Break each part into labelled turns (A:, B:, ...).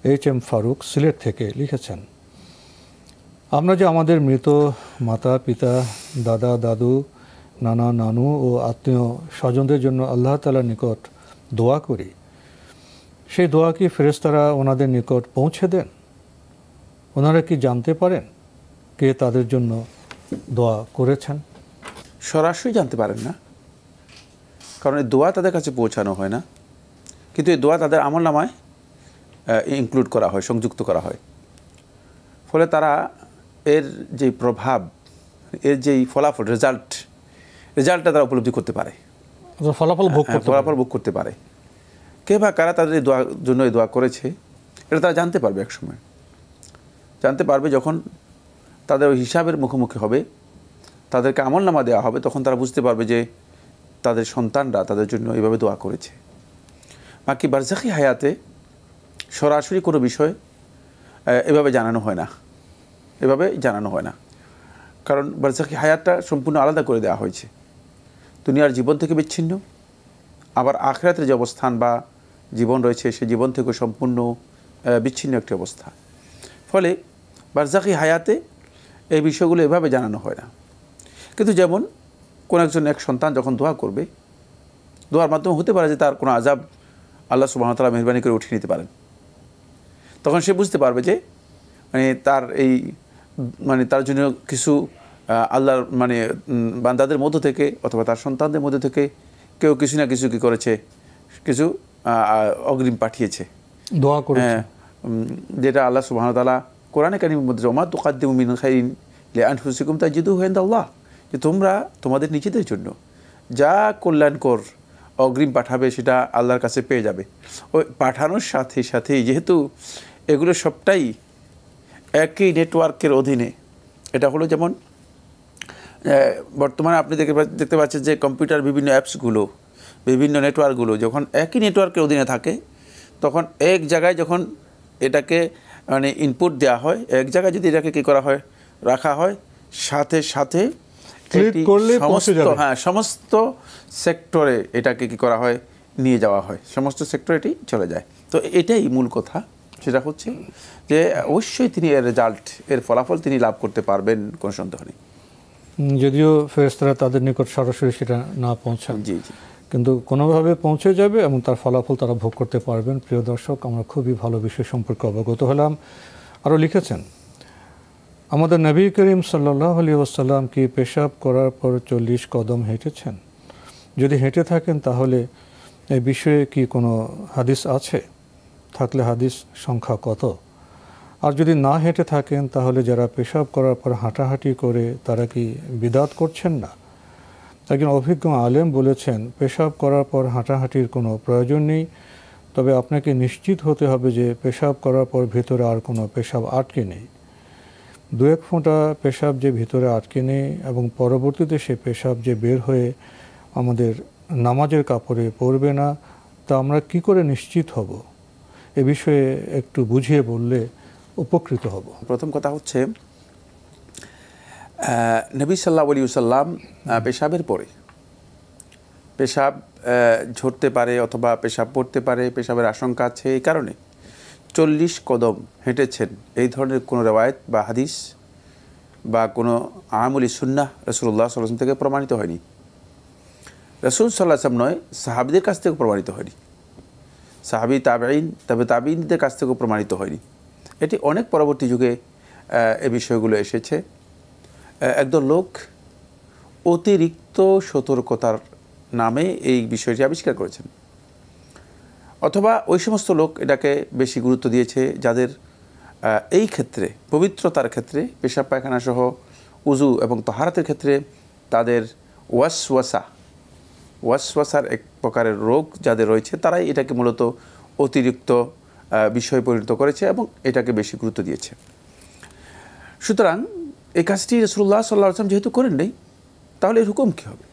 A: HM Faruk Sylhet থেকে লিখেছেন, আমরা যে আমাদের মৃত মাতা পিতা, দাদা দাদু, নানা নানু ও আত্মীয় স্বজনদের জন্য আল্লাহ তাআলার নিকট দোয়া করি, সেই দোয়া কি ফেরেশতারা ওনাদের নিকট পৌঁছে দেন? ওনারা কি জানতে পারেন কে তাদের জন্য দোয়া করেছেন?
B: সরাসরি জানতে পারেন না, কারণ এই দোয়া তাদের কাছে পৌঁছানো হয় না, কিন্তু এই দোয়া তাদের আমলনামায় ইনক্লুড করা হয়, সংযুক্ত করা হয়। ফলে তারা এর যে প্রভাব, এর যেই ফলাফল, রেজাল্টটা তারা উপলব্ধি করতে পারে,
A: ফলাফল
B: ভোগ করতে পারে। কে বা কারা তাদের এই দোয়ার জন্য এই দোয়া করেছে, এটা তারা জানতে পারবে, এক সময় জানতে পারবে যখন তাদের ওই হিসাবের মুখোমুখি হবে, তাদেরকে আমলনামা দেওয়া হবে, তখন তারা বুঝতে পারবে যে তাদের সন্তানরা তাদের জন্য এভাবে দোয়া করেছে। বাকি বারজাখি হায়াতে সরাসরি কোনো বিষয় এভাবে জানানো হয় না, কারণ বারজাখি হায়াতটা সম্পূর্ণ আলাদা করে দেওয়া হয়েছে, দুনিয়ার জীবন থেকে বিচ্ছিন্ন, আবার আখিরাতের যে অবস্থান বা জীবন রয়েছে সেই জীবন থেকে সম্পূর্ণ বিচ্ছিন্ন একটি অবস্থা। ফলে বারজাখি হায়াতে এই বিষয়গুলো এভাবে জানানো হয় না। কিন্তু যেমন কোন এক সন্তান যখন দোয়া করবে, দোয়ার মাধ্যমে হতে পারে যে তার কোনো আযাব আল্লাহ সুবহানাহু ওয়া তাআলা মেহেরবানি করে উঠিয়ে নিতে পারেন, তখন সে বুঝতে পারবে যে তার জন্য কিছু আল্লাহর বান্দাদের মধ্য থেকে অথবা তার সন্তানদের মধ্য থেকে কেউ কিছু না কিছু করেছে, কিছু অগ্রিম পাঠিয়েছে,
A: দোয়া করেছে,
B: যেটা আল্লাহ সুবহানাহু ওয়া তাআলা কোরআনে কারীমের মধ্যে ওমা তুকাদ্দিমু মিন খাইরিন লিআনফুসিকুম তাজিদুহু ইনদাল্লাহ, যে তোমরা তোমাদের নিজেদের জন্য যা কল্যাণকর অগ্রিম পাঠাবে সেটা আল্লাহর কাছে পেয়ে যাবে। ওই পাঠানোর সাথে সাথেই যেহেতু এগুলো সবটাই একই নেটওয়ার্কের অধীনে, এটা হলো যেমন বর্তমানে আপনি দেখতে পাচ্ছেন যে কম্পিউটার বিভিন্ন অ্যাপসগুলো, বিভিন্ন নেটওয়ার্কগুলো যখন একই নেটওয়ার্কের অধীনে থাকে, তখন এক জায়গায় যখন এটাকে ইনপুট দেওয়া হয়, এক জায়গায় যদি এটাকে কী করা হয়, রাখা হয়, সাথে সাথে সমস্ত সেক্টরে এটাকে কী করা হয়, নিয়ে যাওয়া হয়, সমস্ত সেক্টরে এটি চলে যায়। তো এটাই মূল কথা, সেটা হচ্ছে যে অবশ্যই তিনি এর রেজাল্ট, এর ফলাফল তিনি লাভ করতে পারবেন, কোনো সন্দেহ নেই।
A: যদিও ফেরেশতারা তাদের নিকট সরাসরি সেটা না পৌঁছান,
B: জি,
A: কিন্তু কোনোভাবে পৌঁছে যাবে এবং তার ফলাফল তারা ভোগ করতে পারবেন। প্রিয় দর্শক, আমরা খুবই ভালো বিষয় সম্পর্কে অবগত হলাম। আরও লিখেছেন, আমাদের নবী করিম সাল্লাল্লাহু আলাইহি ওয়াসাল্লাম কি পেশাব করার পর 40 কদম হেঁটেছেন? যদি হেঁটে থাকেন তাহলে এই বিষয়ে কি কোনো হাদিস আছে? থাকলে হাদিস সংখ্যা কত? আর যদি না হেঁটে থাকেন তাহলে যারা পেশাব করার পর হাঁটাহাঁটি করে তারা কি বিদআত করছেন না? একজন অভিজ্ঞ আলেম বলেছেন, পেশাব করার পর হাঁটাহাঁটির কোনো প্রয়োজন নেই, তবে আপনাকে নিশ্চিত হতে হবে যে পেশাব করার পর ভিতরে আর কোনো পেশাব আটকে নেই। 2-1 ফোঁটা পেশাব যে ভিতরে আটকে নেই এবং পরবর্তীতে সে পেশাব যে বের হয়ে আমাদের নামাজের কাপড়ে পড়বে না, তা আমরা কি করে নিশ্চিত হব? এ বিষয়ে একটু বুঝিয়ে বললে উপকৃত হব।
B: প্রথম কথা হচ্ছে, নবী সাল্লাল্লাহু আলাইহি ওয়াসাল্লাম পেশাবের পরে পেশাব ঝরতে পারে অথবা পেশাব পড়তে পারে, পেশাবের আশঙ্কা আছে, এই কারণে 40 কদম হেঁটেছেন, এই ধরনের কোনো রেওয়ায়েত বা হাদিস বা কোনো আমলি সুন্নাহ রাসূলুল্লাহ সাল্লাল্লাহু আলাইহি ওয়াসাল্লাম থেকে প্রমাণিত হয়নি। রাসূল সাল্লাল্লাহু আলাইহি ওয়াসাল্লাম নয়, সাহাবীদের কাছ থেকে প্রমাণিত হয়নি, সাহাবী তাবেঈন, তবে তাবেঈনদের কাছ থেকেও প্রমাণিত হয়নি। এটি অনেক পরবর্তী যুগে এই বিষয়গুলো এসেছে। একদল লোক অতিরিক্ত সতর্কতার নামে এই বিষয়টি আবিষ্কার করেছেন, অথবা ওই সমস্ত লোক এটাকে বেশি গুরুত্ব দিয়েছে যাদের এই ক্ষেত্রে, পবিত্রতার ক্ষেত্রে, পেশাব পায়খানা সহ উজু এবং তাহারাতের ক্ষেত্রে তাদের ওয়াসওয়াসার এক প্রকারের রোগ যাদের রয়েছে, তারাই এটাকে মূলত অতিরিক্ত বিষয় পরিণত করেছে এবং এটাকে বেশি গুরুত্ব দিয়েছে। সুতরাং এই কাজটি রাসূলুল্লাহ সাল্লাল্লাহু আলাইহি ওয়াসাল্লাম যেহেতু করেন নাই, তাহলে এর হুকুম কী হবে?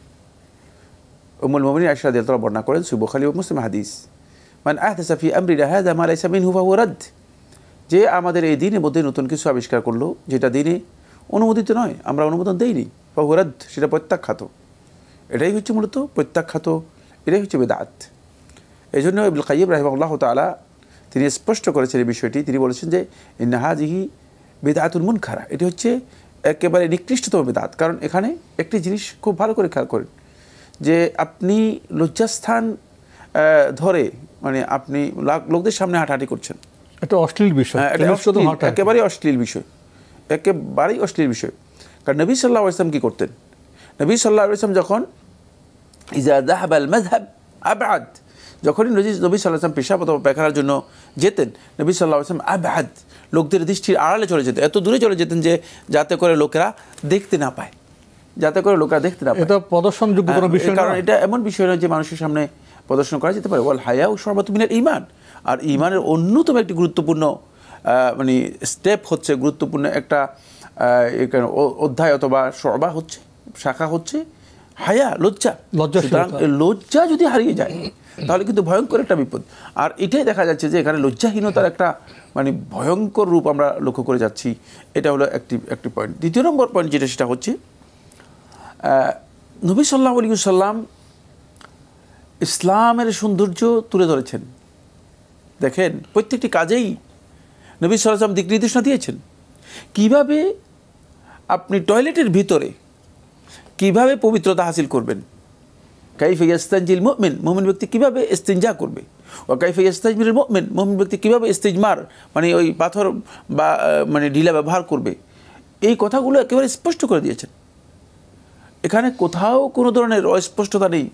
B: উম্মুল মুমিনিন আয়েশা রাদিয়াল্লাহু তাআলা বর্ণনা করেন, সহিহ বুখারী ও মুসলিম হাদিস, মান আহদাসা ফি আমরিনা হাযা মা লাইসা মিনহু ফাহুয়া রাদ, যে আমাদের এই দিনের মধ্যে নতুন কিছু আবিষ্কার করলো যেটা দিনে অনুমোদিত নয়, আমরা অনুমোদন দেইনি, ফাহুয়া রাদ, সেটা প্রত্যাখ্যাত। এটাই হচ্ছে মূলত প্রত্যাখ্যাত, এটাই হচ্ছে বিদআত। এই জন্য ইবনুল কাইয়্যিম রাহিমাহুল্লাহ তাআলা তিনি স্পষ্ট করেছেন এই বিষয়টি। তিনি বলেছেন যে ইন্না হাযিহি বিদআতুন মুনকারা, এটি হচ্ছে একেবারে নিকৃষ্টতম বিদআত। কারণ এখানে একটি জিনিস খুব ভালো করে খেয়াল করেন যে আপনি লজ্জাস্থান ধরে মানে আপনি লোকদের সামনে হাঁটাহাঁটি করছেন,
A: এটা অশ্লীল বিষয়,
B: একেবারেই অশ্লীল বিষয়, একেবারেই অশ্লীল বিষয়। কারণ নবী সাল্লাল্লাহু আলাইহি ওয়াসাল্লাম কি করতেন? নবী সাল্লাল্লাহু আলাইহি ওয়াসাল্লাম যখন ইজা যাহাবাল মাযহাব আবআদ, যখনই নবী সাল্লাল্লাহু আলাইহি ওয়াসাল্লাম পেশাব অথবা পায়খানার জন্য যেতেন, নবী সাল্লাল্লাহু আলাইহি ওয়াসাল্লাম আবআদ, লোকদের দৃষ্টির আড়ালে চলে যেতেন, এত দূরে চলে যেতেন যে যাতে করে লোকেরা দেখতে না পায়, যাতে করে লোকেরা দেখতে না পায়।
A: এটা প্রদর্শনযোগ্য কোনো বিষয় না,
B: কারণ এটা এমন বিষয় নয় যে মানুষের সামনে প্রদর্শন করা যেতে পারে। ওয়াল হায়াউ শুআবাতুম মিনাল ঈমান, আর ঈমানের অন্যতম একটি গুরুত্বপূর্ণ মানে স্টেপ হচ্ছে, গুরুত্বপূর্ণ একটা অধ্যায় অথবা শুআবা হচ্ছে, শাখা হচ্ছে হায়া, লজ্জা। লজ্জা যদি হারিয়ে যায় তাহলে কিন্তু ভয়ঙ্কর একটা বিপদ। আর এটাই দেখা যাচ্ছে যে এখানে লজ্জাহীনতার একটা মানে ভয়ঙ্কর রূপ আমরা লক্ষ্য করে যাচ্ছি। এটা হলো একটি পয়েন্ট। দ্বিতীয় নম্বর পয়েন্ট যেটা, সেটা হচ্ছে নবী সাল্লাল্লাহু আলাইহি ওয়াসাল্লাম ইসলামের সৌন্দর্য তুলে ধরেছেন। দেখেন প্রত্যেকটি কাজেই নবী সাল্লাল্লাহু আলাইহি ওয়াসাল্লাম দিক নির্দেশনা দিয়েছেন। কিভাবে আপনি টয়লেটের ভিতরে কিভাবে পবিত্রতা হাসিল করবেন, কাইফা ইয়াস্তানজিল মুমিন, মুমিন ব্যক্তি কিভাবে ইস্তিনজা করবে, ও কাইফা ইয়াস্তাজমিরুল মুমিন, মুমিন ব্যক্তি কিভাবে ইস্তিজমার মানে ওই পাথর বা মানে ঢিলা ব্যবহার করবে, এই কথাগুলো একেবারে স্পষ্ট করে দিয়েছেন। এখানে কোথাও কোনো ধরনের অস্পষ্টতা নেই।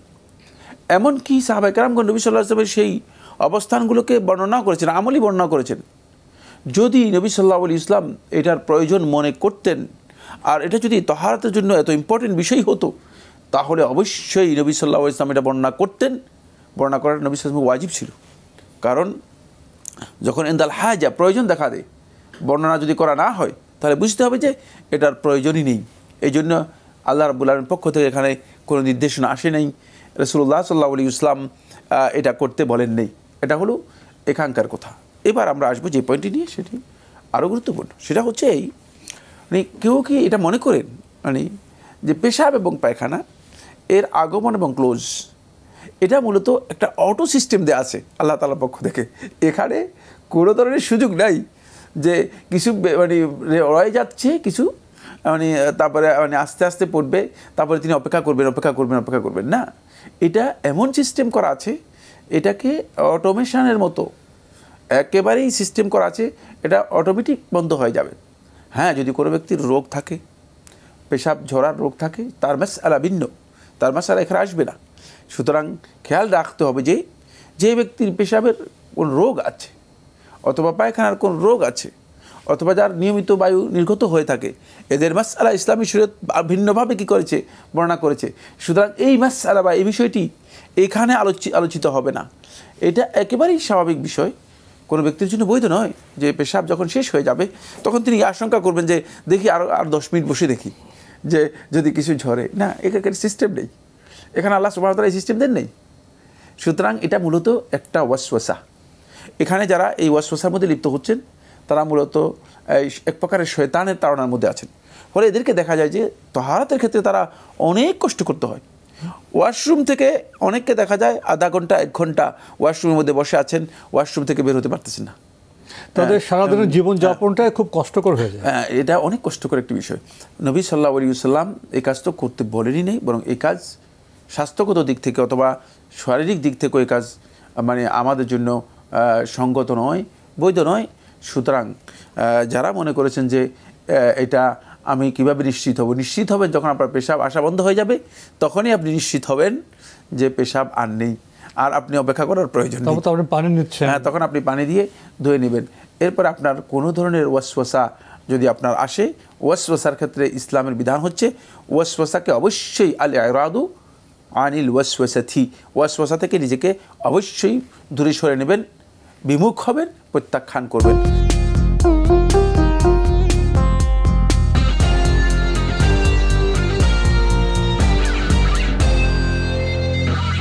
B: এমনকি সাহাবায়ে কেরামগণ নবী সাল্লাল্লাহু আলাইহি ওয়াসাল্লামের সেই অবস্থানগুলোকে বর্ণনা করেছেন, আমলি বর্ণনা করেছেন। যদি নবী সাল্লাল্লাহু আলাইহি ওয়াসাল্লাম এটার প্রয়োজন মনে করতেন আর এটা যদি তাহারাতের জন্য এত ইম্পর্টেন্ট বিষয় হতো, তাহলে অবশ্যই নবী সাল্লাল্লাহু আলাইহি ওয়াসাল্লাম এটা বর্ণনা করতেন। বর্ণনা করার নবী সাল্লাল্লাহু আলাইহি ওয়াসাল্লাম ওয়াজিব ছিল। কারণ যখন ইনদাল হাজা, প্রয়োজন দেখা দেয়, বর্ণনা যদি করা না হয় তাহলে বুঝতে হবে যে এটার প্রয়োজনই নেই। এই জন্য আল্লাহ রাব্বুল আলামিনের পক্ষ থেকে এখানে কোনো নির্দেশনা আসে নাই, রাসূলুল্লাহ সাল্লাল্লাহু আলাইহি ওয়াসাল্লাম এটা করতে বলেন নেই। এটা হলো এখানকার কথা। এবার আমরা আসবো যে পয়েন্টটি নিয়ে, সেটি আরও গুরুত্বপূর্ণ। সেটা হচ্ছে এই মানে কেউ কি এটা মনে করেন মানে যে পেশাব এবং পায়খানা এর আগমন এবং ক্লোজ এটা মূলত একটা অটো সিস্টেম দেওয়া আছে আল্লাহ তাআলার পক্ষ থেকে। এখানে কোনো ধরনের সুযোগ নাই যে কিছু মানে রয়ে যাচ্ছে কিছু মানে তারপরে মানে আস্তে আস্তে পড়বে, তারপরে তিনি অপেক্ষা করবেন না। এটা এমন সিস্টেম করা আছে, এটাকে অটোমেশনের মতো একেবারেই সিস্টেম করা আছে, এটা অটোমেটিক বন্ধ হয়ে যাবে। হ্যাঁ, যদি কোনো ব্যক্তির রোগ থাকে, পেশাব ঝরার রোগ থাকে, তার মাসআলা ভিন্ন, তার মাসআলা এখানে আসবে না। সুতরাং খেয়াল রাখতে হবে যে যে ব্যক্তির পেশাবের কোন রোগ আছে অথবা পায়খানার কোন রোগ আছে অথবা যার নিয়মিত বায়ু নির্গত হয়ে থাকে, এদের মাসআলা ইসলামী শরীয়ত ভিন্নভাবে কী করেছে, বর্ণনা করেছে। সুতরাং এই মাসআলা বা এই বিষয়টি এখানে আলোচিত হবে না। এটা একেবারেই স্বাভাবিক বিষয়, কোনো ব্যক্তির জন্য বৈধ নয় যে পেশাব যখন শেষ হয়ে যাবে তখন তিনি আশঙ্কা করবেন যে দেখি আর 10 মিনিট বসে দেখি যে যদি কিছু ঝরে। না, এখানে সিস্টেম নেই, এখানে আল্লাহ সুবহানাহু ওয়া তাআলা এই সিস্টেম দেন নেই। সুতরাং এটা মূলত একটা ওয়াসওয়াসা। এখানে যারা এই ওয়াসওয়াসার মধ্যে লিপ্ত হচ্ছেন তারা মূলত এক প্রকারের শয়তানের তাড়নার মধ্যে আছেন। ফলে এদেরকে দেখা যায় যে তাহারাতের ক্ষেত্রে তারা অনেক কষ্ট করতে হয়। ওয়াশরুম থেকে অনেককে দেখা যায় আধা ঘন্টা 1 ঘন্টা ওয়াশরুমের মধ্যে বসে আছেন, ওয়াশরুম থেকে বের হতে পারতেছেন না।
A: তাদের সারাদিনের জীবনযাপনটাই খুব কষ্টকর হয়ে যায়।
B: এটা অনেক কষ্টকর একটি বিষয়। নবী সাল্লাল্লাহু আলাইহি ওয়াসাল্লাম এই কাজ তো করতে বলেনই নেই, বরং এই কাজ স্বাস্থ্যগত দিক থেকে অথবা শারীরিক দিক থেকে এই কাজ মানে আমাদের জন্য সঙ্গত নয়, বৈধ নয়। সুতরাং যারা মনে করেছেন যে এটা আমি কিভাবে নিশ্চিত হব, নিশ্চিত হবেন যখন আপনার পেশাব আসা বন্ধ হয়ে যাবে, তখনই আপনি নিশ্চিত হবেন যে পেশাব আর নেই, আর আপনি অপেক্ষা করার প্রয়োজন নেই।
A: আপনি পানি নিচ্ছেন,
B: হ্যাঁ, তখন আপনি পানি দিয়ে ধুয়ে নেবেন। এরপর আপনার কোনো ধরনের ওয়াসওয়াসা যদি আপনার আসে, ওয়াসওয়াসার ক্ষেত্রে ইসলামের বিধান হচ্ছে ওয়াসওয়াসাকে অবশ্যই আল ইরাদু আনিল ওয়াসওয়াসাতি, ওয়াসওয়াসা থেকে নিজেকে অবশ্যই দূরে সরে নেবেন, বিমুখ হবেন, প্রত্যাখ্যান করবেন।